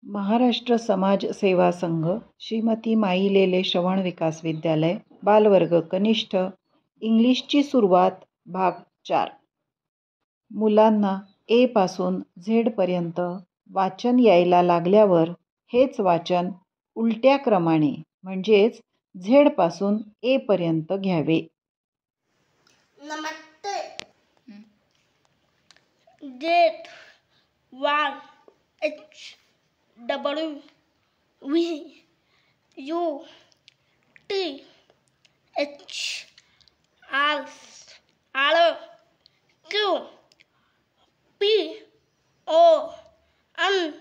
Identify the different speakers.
Speaker 1: महाराष्ट्र समाज सेवा संघ, श्रीमती माई लेले श्रवण विकास विद्यालय, बालवर्ग कनिष्ठ, इंग्लिशची सुरुवात भाग 4. मुलांना ए पासून झेड पर्यंत वाचन यायला लागल्यावर हेच वाचन उलट्या क्रमाने म्हणजेच झेड पासून ए पर्यंत घ्यावे.
Speaker 2: नमस्ते. Z Y H W V U T H R Q P O N